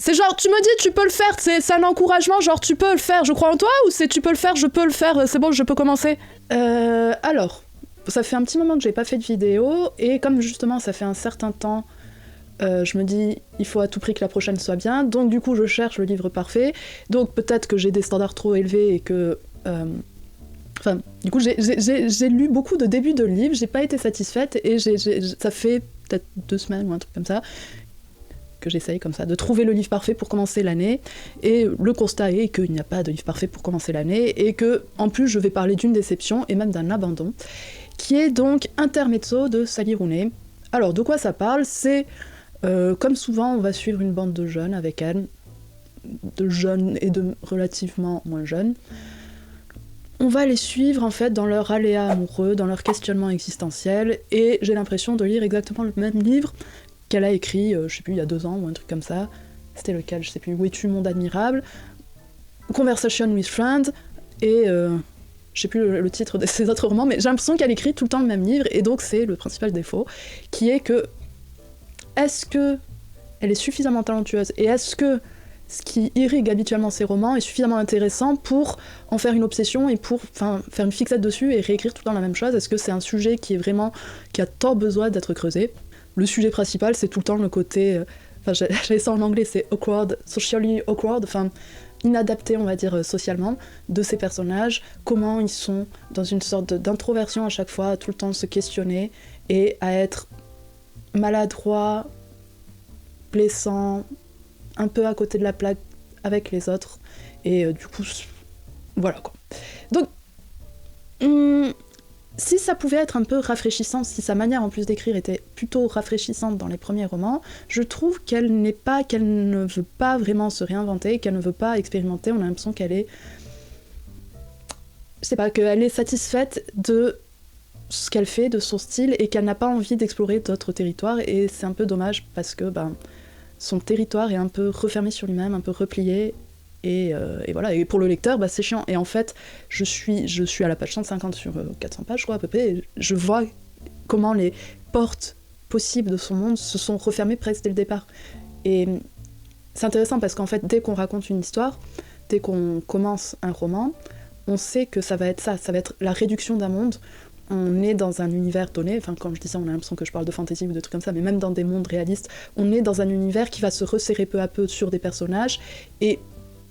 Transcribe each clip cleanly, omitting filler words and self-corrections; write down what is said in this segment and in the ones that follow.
C'est genre, tu me dis, tu peux le faire, c'est un encouragement, genre, tu peux le faire, je crois en toi, ou c'est tu peux le faire, je peux le faire, c'est bon, je peux commencer? Alors, ça fait un petit moment que j'ai pas fait de vidéo, et comme justement ça fait un certain temps, je me dis, il faut à tout prix que la prochaine soit bien, donc du coup je cherche le livre parfait, donc peut-être que j'ai des standards trop élevés et que... Enfin, du coup j'ai lu beaucoup de débuts de livres, j'ai pas été satisfaite, et ça fait peut-être 2 semaines ou un truc comme ça, que j'essaye comme ça, de trouver le livre parfait pour commencer l'année, et le constat est qu'il n'y a pas de livre parfait pour commencer l'année, et que, en plus, je vais parler d'une déception, et même d'un abandon, qui est donc Intermezzo de Sally Rooney. Alors, de quoi ça parle? C'est, comme souvent, on va suivre une bande de jeunes avec elle, de jeunes et de relativement moins jeunes. On va les suivre, en fait, dans leur aléa amoureux, dans leur questionnement existentiel, et j'ai l'impression de lire exactement le même livre qu'elle a écrit, je sais plus, il y a 2 ans ou un truc comme ça. C'était lequel, je sais plus, Où es-tu, monde admirable, Conversation with Friends, et je sais plus le titre de ses autres romans, mais j'ai l'impression qu'elle écrit tout le temps le même livre, et donc c'est le principal défaut, qui est que, est-ce que elle est suffisamment talentueuse, et est-ce que ce qui irrigue habituellement ses romans est suffisamment intéressant pour en faire une obsession et pour faire une fixette dessus et réécrire tout le temps la même chose? Est-ce que c'est un sujet qui a tant besoin d'être creusé? Le sujet principal, c'est tout le temps le côté... j'avais ça en anglais, c'est awkward, socially awkward, inadapté, on va dire, socialement, de ces personnages, comment ils sont dans une sorte d'introversion à chaque fois, à tout le temps se questionner, et à être maladroit, blessant, un peu à côté de la plaque avec les autres, et du coup, voilà quoi. Donc, si ça pouvait être un peu rafraîchissant, si sa manière en plus d'écrire était plutôt rafraîchissante dans les premiers romans, je trouve qu'elle ne veut pas vraiment se réinventer, qu'elle ne veut pas expérimenter, on a l'impression qu'elle est... Je sais pas, qu'elle est satisfaite de ce qu'elle fait, de son style, et qu'elle n'a pas envie d'explorer d'autres territoires, et c'est un peu dommage parce que son territoire est un peu refermé sur lui-même, un peu replié, et voilà, et pour le lecteur, c'est chiant. Et en fait, je suis à la page 150 sur 400 pages, je crois, à peu près, et je vois comment les portes possibles de son monde se sont refermées presque dès le départ. Et c'est intéressant parce qu'en fait, dès qu'on raconte une histoire, dès qu'on commence un roman, on sait que ça va être la réduction d'un monde. On est dans un univers donné, quand je dis ça, on a l'impression que je parle de fantasy ou de trucs comme ça, mais même dans des mondes réalistes, on est dans un univers qui va se resserrer peu à peu sur des personnages, et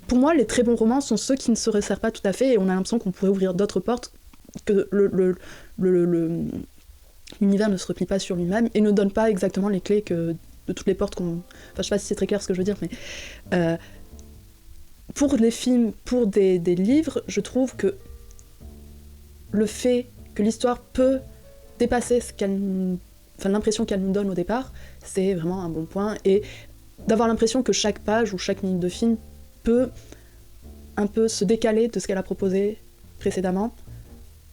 pour moi, les très bons romans sont ceux qui ne se resserrent pas tout à fait, et on a l'impression qu'on pourrait ouvrir d'autres portes, que l'univers ne se replie pas sur lui-même, et ne donne pas exactement les clés de toutes les portes qu'on... je sais pas si c'est très clair ce que je veux dire, mais... pour les films, pour des livres, je trouve que le fait que l'histoire peut dépasser l'impression qu'elle nous donne au départ, c'est vraiment un bon point, et d'avoir l'impression que chaque page ou chaque minute de film peut un peu se décaler de ce qu'elle a proposé précédemment,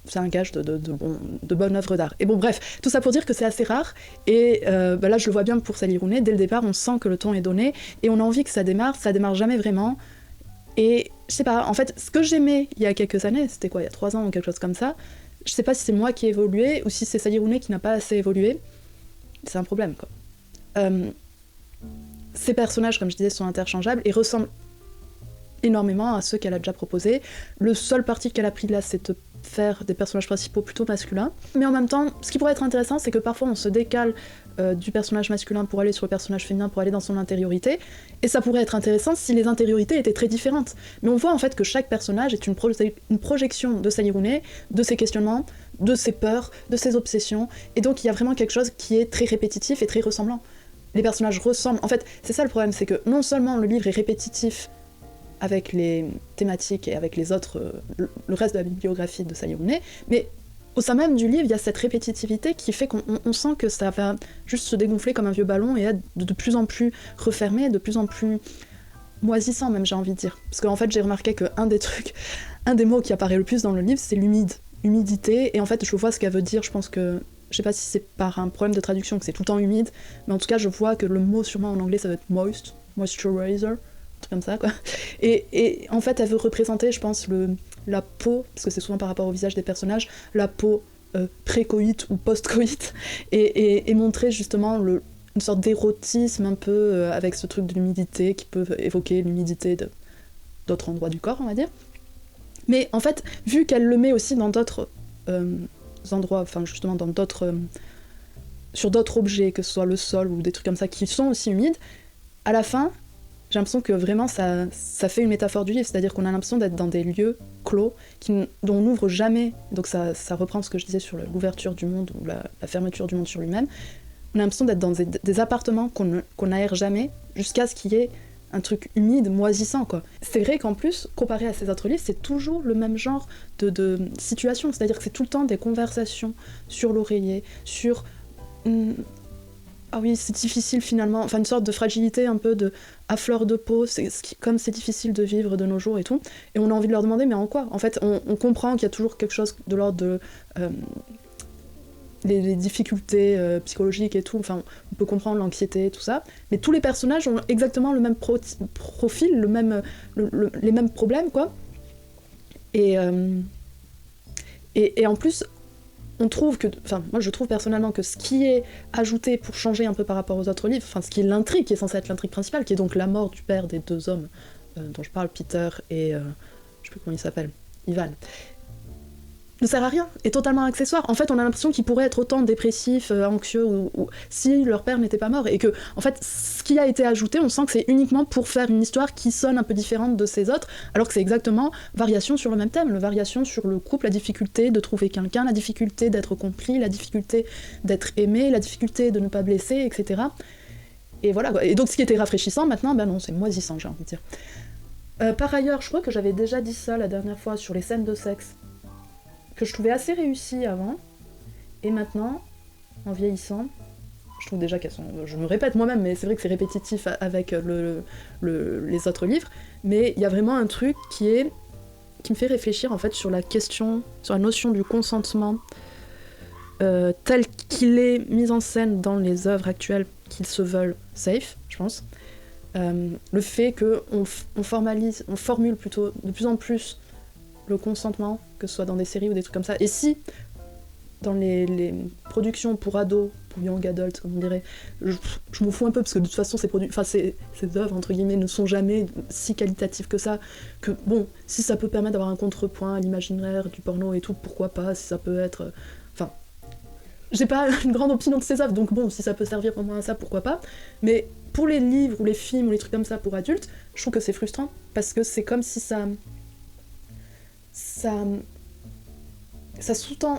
c'est un gage de bonne œuvre d'art. Et bon, bref, tout ça pour dire que c'est assez rare, et là je le vois bien pour Sally Rooney, dès le départ on sent que le ton est donné, et on a envie que ça démarre jamais vraiment, et je sais pas, en fait, ce que j'aimais il y a quelques années, c'était quoi, il y a 3 ans ou quelque chose comme ça, je sais pas si c'est moi qui ai évolué, ou si c'est Sally Rooney qui n'a pas assez évolué, c'est un problème, quoi. Ces personnages, comme je disais, sont interchangeables, et ressemblent énormément à ceux qu'elle a déjà proposés. Le seul parti qu'elle a pris là, c'est de faire des personnages principaux plutôt masculins. Mais en même temps, ce qui pourrait être intéressant, c'est que parfois on se décale du personnage masculin pour aller sur le personnage féminin, pour aller dans son intériorité, et ça pourrait être intéressant si les intériorités étaient très différentes. Mais on voit en fait que chaque personnage est une projection de Sally Rooney, de ses questionnements, de ses peurs, de ses obsessions, et donc il y a vraiment quelque chose qui est très répétitif et très ressemblant. Les personnages ressemblent... En fait, c'est ça le problème, c'est que non seulement le livre est répétitif avec les thématiques et avec les autres, le reste de la bibliographie de Sally Rooney, mais au sein même du livre, il y a cette répétitivité qui fait qu'on sent que ça va juste se dégonfler comme un vieux ballon et être de plus en plus refermé, de plus en plus moisissant même, j'ai envie de dire. Parce qu'en fait, j'ai remarqué qu'un des mots qui apparaît le plus dans le livre, c'est humidité, et en fait, je vois ce qu'elle veut dire, je pense que, je sais pas si c'est par un problème de traduction que c'est tout le temps humide, mais en tout cas, je vois que le mot sûrement en anglais, ça va être moisturizer, comme ça, quoi. Et en fait, elle veut représenter, je pense, la peau, parce que c'est souvent par rapport au visage des personnages, la peau pré-coït ou post-coït, et montrer justement une sorte d'érotisme un peu avec ce truc de l'humidité qui peut évoquer l'humidité d'autres endroits du corps, on va dire. Mais en fait, vu qu'elle le met aussi dans d'autres endroits, enfin justement dans d'autres... sur d'autres objets, que ce soit le sol ou des trucs comme ça, qui sont aussi humides, à la fin, j'ai l'impression que vraiment ça fait une métaphore du livre, c'est-à-dire qu'on a l'impression d'être dans des lieux clos, dont on n'ouvre jamais, donc ça reprend ce que je disais sur l'ouverture du monde ou la fermeture du monde sur lui-même, on a l'impression d'être dans des appartements qu'on n'aère jamais, jusqu'à ce qu'il y ait un truc humide, moisissant, quoi. C'est vrai qu'en plus, comparé à ces autres livres, c'est toujours le même genre de situation, c'est-à-dire que c'est tout le temps des conversations sur l'oreiller, sur... ah oui, c'est difficile finalement, enfin une sorte de fragilité un peu à fleur de peau, comme c'est difficile de vivre de nos jours et tout, et on a envie de leur demander mais en quoi ? En fait, on comprend qu'il y a toujours quelque chose de l'ordre de... les difficultés psychologiques et tout, enfin on peut comprendre l'anxiété, tout ça, mais tous les personnages ont exactement le même profil, les mêmes problèmes, quoi. Et en plus, on trouve que, enfin moi je trouve personnellement que ce qui est ajouté pour changer un peu par rapport aux autres livres, enfin ce qui est l'intrigue, qui est censée être l'intrigue principale, qui est donc la mort du père des deux hommes dont je parle, Peter et je sais plus comment il s'appelle, Ivan, ne sert à rien, est totalement accessoire. En fait, on a l'impression qu'ils pourraient être autant dépressifs, anxieux, ou si leur père n'était pas mort, et que, en fait, ce qui a été ajouté, on sent que c'est uniquement pour faire une histoire qui sonne un peu différente de ces autres, alors que c'est exactement variation sur le même thème, la variation sur le couple, la difficulté de trouver quelqu'un, la difficulté d'être compris, la difficulté d'être aimé, la difficulté de ne pas blesser, etc. Et voilà, quoi. Et donc ce qui était rafraîchissant, maintenant, ben non, c'est moisissant, j'ai envie de dire. Par ailleurs, je crois que j'avais déjà dit ça la dernière fois sur les scènes de sexe, que je trouvais assez réussies avant, et maintenant, en vieillissant, je trouve déjà qu'elles sont... Je me répète moi-même, mais c'est vrai que c'est répétitif avec les autres livres, mais il y a vraiment un truc qui me fait réfléchir en fait sur la question, sur la notion du consentement tel qu'il est mis en scène dans les œuvres actuelles qu'ils se veulent safe, je pense. Le fait qu'on formule plutôt de plus en plus le consentement, que ce soit dans des séries ou des trucs comme ça. Et si, dans les productions pour ados, pour young adults, comme on dirait, je m'en fous un peu, parce que de toute façon, ces œuvres, entre guillemets, ne sont jamais si qualitatives que ça, que bon, si ça peut permettre d'avoir un contrepoint à l'imaginaire du porno et tout, pourquoi pas, si ça peut être... Enfin, j'ai pas une grande opinion de ces œuvres, donc bon, si ça peut servir au moins à ça, pourquoi pas, mais pour les livres, ou les films, ou les trucs comme ça pour adultes, je trouve que c'est frustrant, parce que c'est comme si ça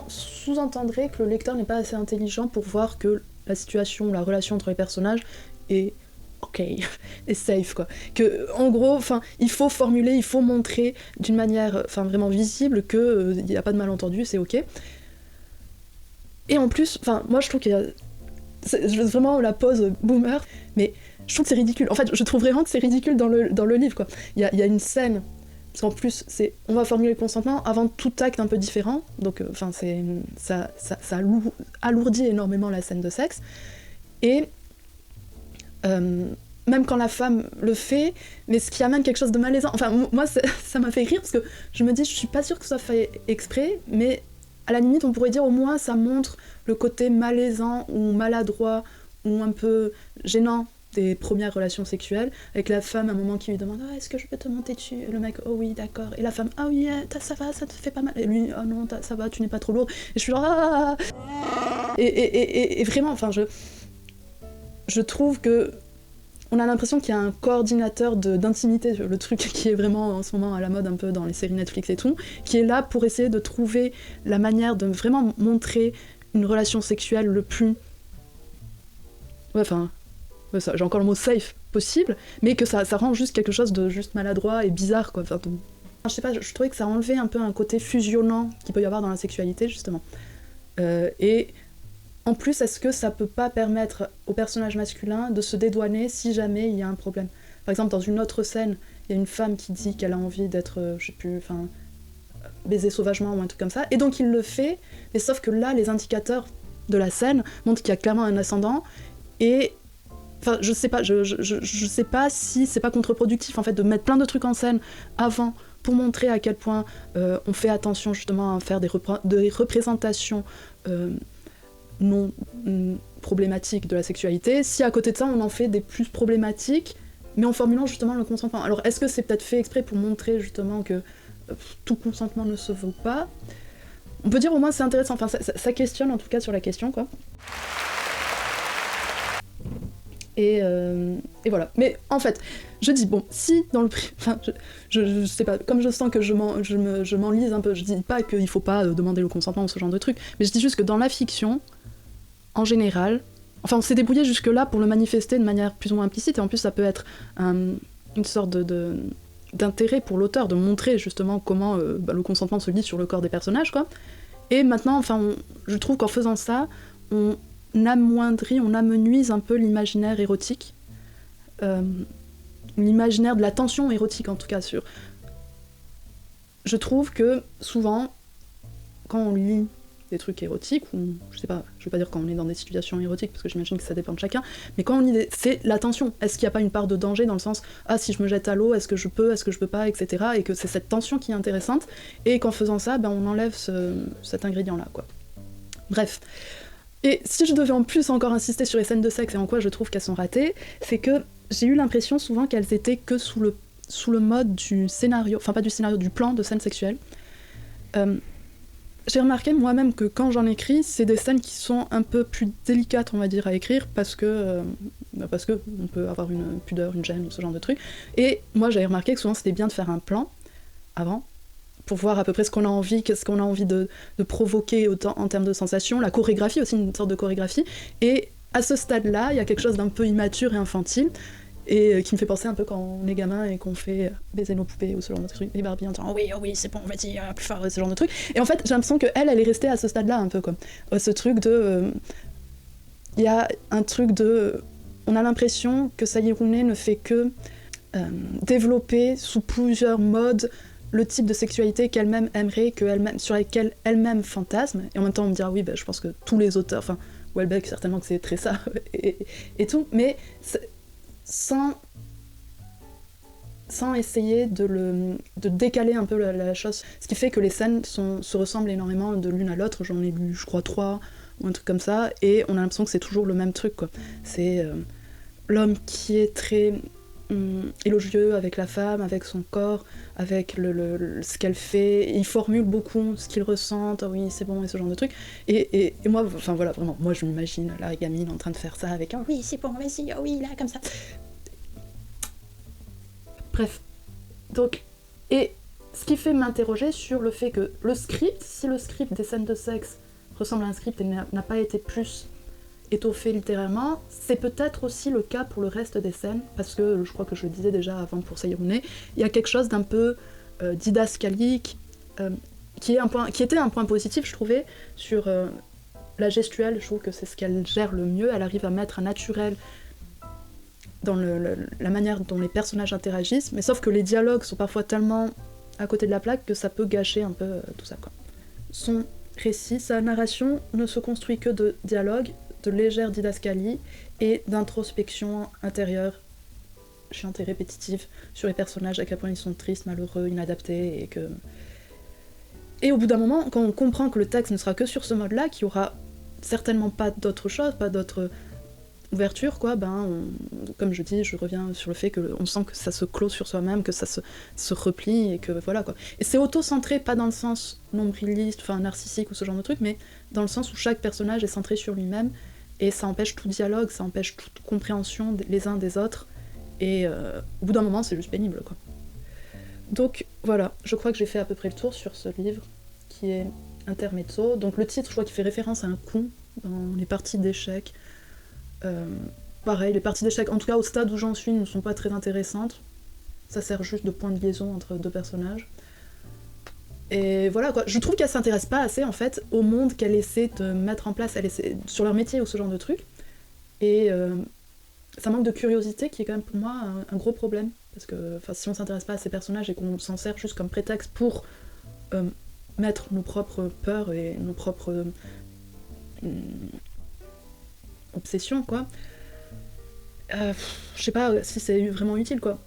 sous-entendrait que le lecteur n'est pas assez intelligent pour voir que la situation, la relation entre les personnages est ok, est safe, quoi. Que, en gros, il faut formuler, il faut montrer d'une manière vraiment visible qu'il n'y a pas de malentendu, c'est ok. Et en plus, moi je trouve qu'il y a... C'est vraiment la pause boomer, mais je trouve que c'est ridicule. En fait, je trouve vraiment que c'est ridicule dans le livre, quoi. Il y a une scène... Parce qu'en plus, on va formuler le consentement avant tout acte un peu différent, donc ça alourdit énormément la scène de sexe, et même quand la femme le fait, mais ce qui amène quelque chose de malaisant, moi ça m'a fait rire, parce que je me dis, je suis pas sûre que ça soit fait exprès, mais à la limite on pourrait dire au moins ça montre le côté malaisant, ou maladroit, ou un peu gênant, des premières relations sexuelles, avec la femme à un moment qui lui demande « Ah, est-ce que je peux te monter dessus ?» Et le mec « Oh oui, d'accord. » Et la femme « Ah oui, ça va, ça te fait pas mal. » Et lui « Oh non, ça va, tu n'es pas trop lourd. » Et je suis genre « Ah !» Et vraiment, je trouve que on a l'impression qu'il y a un coordinateur d'intimité, le truc qui est vraiment en ce moment à la mode un peu dans les séries Netflix et tout, qui est là pour essayer de trouver la manière de vraiment montrer une relation sexuelle le plus... j'ai encore le mot safe possible, mais que ça rend juste quelque chose de juste maladroit et bizarre, quoi. Je sais pas, je trouvais que ça enlevait un peu un côté fusionnant qu'il peut y avoir dans la sexualité, justement. Et en plus, est-ce que ça peut pas permettre au personnage masculin de se dédouaner si jamais il y a un problème ? Par exemple, dans une autre scène, il y a une femme qui dit qu'elle a envie d'être, baisée sauvagement ou un truc comme ça, et donc il le fait, mais sauf que là, les indicateurs de la scène montrent qu'il y a clairement un ascendant, et je sais pas si c'est pas contre-productif en fait de mettre plein de trucs en scène avant pour montrer à quel point on fait attention justement à faire des représentations non problématiques de la sexualité, si à côté de ça on en fait des plus problématiques, mais en formulant justement le consentement. Alors est-ce que c'est peut-être fait exprès pour montrer justement que tout consentement ne se vaut pas? On peut dire au moins c'est intéressant, enfin ça questionne en tout cas sur la question, quoi. Et voilà. Mais en fait, je dis, bon, si dans le... Enfin, je sais pas, comme je sens que je m'enlise un peu, je dis pas qu'il faut pas demander le consentement ou ce genre de truc, mais je dis juste que dans la fiction, en général, enfin on s'est débrouillé jusque-là pour le manifester de manière plus ou moins implicite, et en plus ça peut être une sorte d'intérêt pour l'auteur de montrer justement comment le consentement se lit sur le corps des personnages, quoi. Et maintenant, enfin, je trouve qu'en faisant ça, on amoindrit, on amenuise un peu l'imaginaire érotique, l'imaginaire de la tension érotique en tout cas. Je trouve que souvent, quand on lit des trucs érotiques, ou je sais pas, je vais pas dire quand on est dans des situations érotiques, parce que j'imagine que ça dépend de chacun, mais quand on lit c'est la tension. Est-ce qu'il n'y a pas une part de danger dans le sens, ah si je me jette à l'eau, est-ce que je peux pas, etc. Et que c'est cette tension qui est intéressante, et qu'en faisant ça, on enlève cet ingrédient-là, quoi. Bref. Et si je devais en plus encore insister sur les scènes de sexe et en quoi je trouve qu'elles sont ratées, c'est que j'ai eu l'impression souvent qu'elles étaient que sous le mode du scénario, enfin pas du scénario, du plan de scène sexuelle. J'ai remarqué moi-même que quand j'en écris, c'est des scènes qui sont un peu plus délicates, on va dire, à écrire, parce que on peut avoir une pudeur, une gêne ou ce genre de truc. Et moi j'avais remarqué que souvent c'était bien de faire un plan avant, pour voir à peu près ce qu'on a envie, qu'est-ce qu'on a envie de provoquer autant en termes de sensations, la chorégraphie aussi, une sorte de chorégraphie. Et à ce stade-là, il y a quelque chose d'un peu immature et infantile, et qui me fait penser un peu quand on est gamin et qu'on fait baiser nos poupées ou ce genre de trucs, les Barbies en disant oh oui, c'est bon, vas-y, plus fort, ce genre de trucs. Et en fait, j'ai l'impression qu'elle est restée à ce stade-là un peu, quoi. Ce truc de... Il y a un truc de... On a l'impression que Sayurune ne fait que développer sous plusieurs modes le type de sexualité qu'elle-même aimerait, sur laquelle elle-même fantasme, et en même temps on me dira oui, je pense que tous les auteurs, enfin Houellebecq certainement que c'est très ça, et tout, mais sans essayer de décaler un peu la chose, ce qui fait que les scènes se ressemblent énormément de l'une à l'autre. J'en ai lu je crois 3 ou un truc comme ça, et on a l'impression que c'est toujours le même truc, quoi. C'est l'homme qui est très élogieux avec la femme, avec son corps, avec ce qu'elle fait, il formule beaucoup ce qu'il ressent, oh oui c'est bon, et ce genre de truc, et moi, enfin voilà, vraiment, moi je m'imagine la gamine en train de faire ça avec un oui c'est bon, vas-y, oh oui, là, comme ça. Bref, donc, et ce qui fait m'interroger sur le fait que le script, si le script des scènes de sexe ressemble à un script et n'a pas été plus étoffé littérairement, c'est peut-être aussi le cas pour le reste des scènes, parce que je crois que je le disais déjà avant pour Sayurune, il y a quelque chose d'un peu didascalique, qui était un point positif, je trouvais, sur la gestuelle. Je trouve que c'est ce qu'elle gère le mieux, elle arrive à mettre un naturel dans la manière dont les personnages interagissent, mais sauf que les dialogues sont parfois tellement à côté de la plaque que ça peut gâcher un peu tout ça, quoi. Son récit, sa narration ne se construit que de dialogues, de légère didascalie et d'introspection intérieure, chiante et répétitive, sur les personnages, à quel point ils sont tristes, malheureux, inadaptés, et au bout d'un moment, quand on comprend que le texte ne sera que sur ce mode-là, qu'il y aura certainement pas d'autre chose, pas d'autre ouverture, quoi, comme je dis, je reviens sur le fait qu'on sent que ça se clôt sur soi-même, que ça se replie, et que voilà, quoi. Et c'est auto-centré, pas dans le sens nombriliste, enfin narcissique ou ce genre de truc, mais dans le sens où chaque personnage est centré sur lui-même, et ça empêche tout dialogue, ça empêche toute compréhension les uns des autres, et au bout d'un moment, c'est juste pénible, quoi. Donc voilà, je crois que j'ai fait à peu près le tour sur ce livre, qui est Intermezzo. Donc le titre, je crois qu'il fait référence à un coup dans les parties d'échecs. Pareil, les parties d'échecs, en tout cas au stade où j'en suis, ne sont pas très intéressantes. Ça sert juste de point de liaison entre deux personnages. Et voilà, quoi. Je trouve qu'elle s'intéresse pas assez, en fait, au monde qu'elle essaie de mettre en place, sur leur métier ou ce genre de truc. Et ça manque de curiosité, qui est quand même pour moi un gros problème. Parce que si on s'intéresse pas à ces personnages et qu'on s'en sert juste comme prétexte pour mettre nos propres peurs et nos propres obsessions, quoi, je sais pas si c'est vraiment utile, quoi.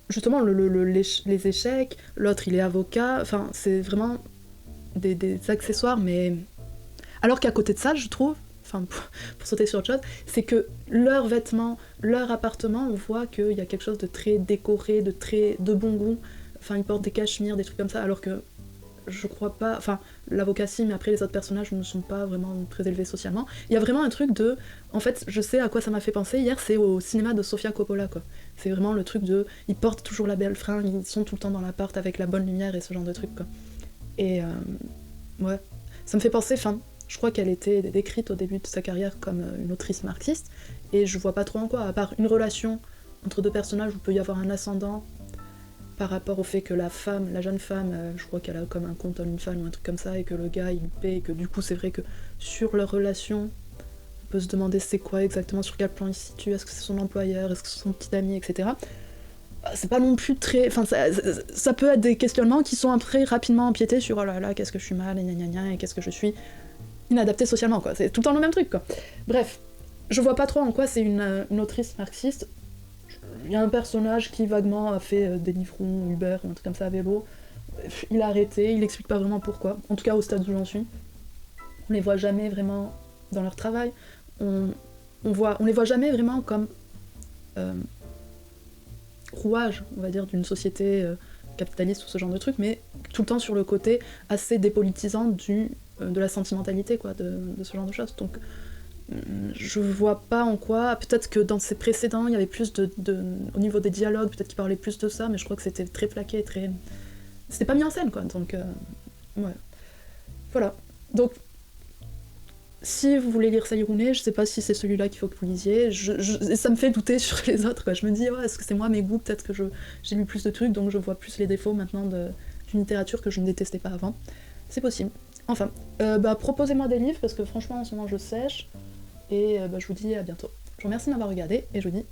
Justement, les échecs, l'autre il est avocat, enfin c'est vraiment des accessoires, mais Alors qu'à côté de ça, je trouve, enfin pour sauter sur autre chose, c'est que leurs vêtements, leur appartement, on voit qu'il y a quelque chose de très décoré, de bon goût. Enfin, ils portent des cachemires, des trucs comme ça, alors que je crois pas... Enfin, l'avocat si, mais après les autres personnages ne sont pas vraiment très élevés socialement. Il y a vraiment un truc de... En fait, je sais à quoi ça m'a fait penser hier, c'est au cinéma de Sofia Coppola, quoi. C'est vraiment le truc de... Ils portent toujours la belle fringue, ils sont tout le temps dans l'appart avec la bonne lumière et ce genre de truc, quoi. Et ouais, ça me fait penser, enfin, je crois qu'elle était décrite au début de sa carrière comme une autrice marxiste, et je vois pas trop en quoi, à part une relation entre deux personnages où il peut y avoir un ascendant par rapport au fait que la femme, la jeune femme, je crois qu'elle a comme un compte OnlyFans ou un truc comme ça, et que le gars il lui paie, et que du coup c'est vrai que sur leur relation, on peut se demander c'est quoi exactement, sur quel plan il se situe, est-ce que c'est son employeur, est-ce que c'est son petit ami, etc. C'est pas non plus très... Enfin, ça peut être des questionnements qui sont après rapidement empiétés sur oh là là, qu'est-ce que je suis mal, et gna gna gna, et qu'est-ce que je suis inadapté socialement, quoi. C'est tout le temps le même truc, quoi. Bref, je vois pas trop en quoi c'est une autrice marxiste. Il y a un personnage qui vaguement a fait des livrons Uber ou un truc comme ça à vélo. Il a arrêté, il explique pas vraiment pourquoi. En tout cas, au stade où j'en suis. On les voit jamais vraiment dans leur travail. On les voit jamais vraiment comme rouage, on va dire, d'une société capitaliste ou ce genre de truc, mais tout le temps sur le côté assez dépolitisant de la sentimentalité, quoi, de ce genre de choses. Donc je vois pas en quoi, peut-être que dans ses précédents il y avait plus au niveau des dialogues, peut-être qu'il parlait plus de ça, mais je crois que c'était très plaqué, c'était pas mis en scène, quoi, donc ouais. Voilà. Donc si vous voulez lire Sayurune, je sais pas si c'est celui-là qu'il faut que vous lisiez, ça me fait douter sur les autres, quoi. Je me dis, ouais, est-ce que c'est moi mes goûts, peut-être que j'ai lu plus de trucs, donc je vois plus les défauts maintenant d'une littérature que je ne détestais pas avant. C'est possible. Enfin, proposez-moi des livres, parce que franchement en ce moment je sèche, et je vous dis à bientôt. Je vous remercie de m'avoir regardé, et je vous dis...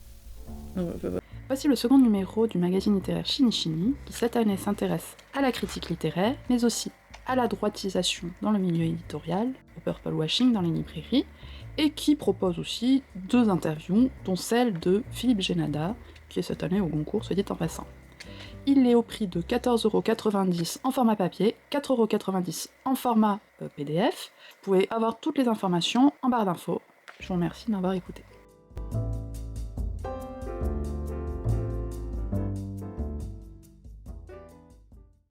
Voici le second numéro du magazine littéraire Shinichini, qui cette année s'intéresse à la critique littéraire, mais aussi à la droitisation dans le milieu éditorial, au purple washing dans les librairies, et qui propose aussi 2 interviews, dont celle de Philippe Génada, qui est cette année au Goncourt, soit dit en passant. Il est au prix de 14,90€ en format papier, 4,90€ en format PDF. Vous pouvez avoir toutes les informations en barre d'infos. Je vous remercie de m'avoir écouté.